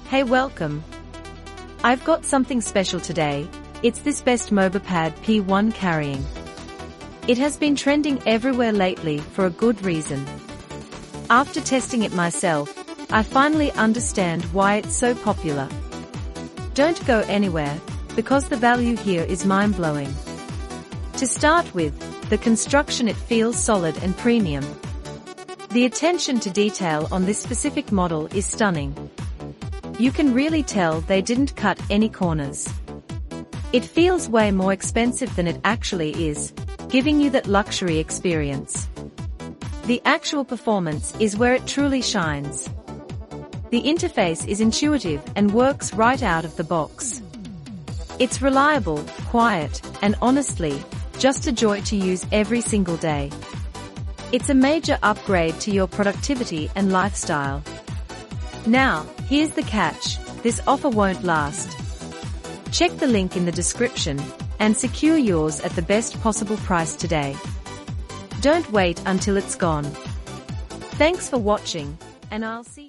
Hey, welcome. I've got something special today. It's this best Mobapad P1 carrying. It has been trending everywhere lately for a good reason. After testing it myself, I finally understand why it's so popular. Don't go anywhere, because the value here is mind-blowing. To start with, the construction, it feels solid and premium. The attention to detail on this specific model is stunning. You can really tell they didn't cut any corners. It feels way more expensive than it actually is, giving you that luxury experience. The actual performance is where it truly shines. The interface is intuitive and works right out of the box. It's reliable, quiet, and honestly, just a joy to use every single day. It's a major upgrade to your productivity and lifestyle. Now, here's the catch: this offer won't last. Check the link in the description and secure yours at the best possible price today. Don't wait until it's gone. Thanks for watching, and I'll see you.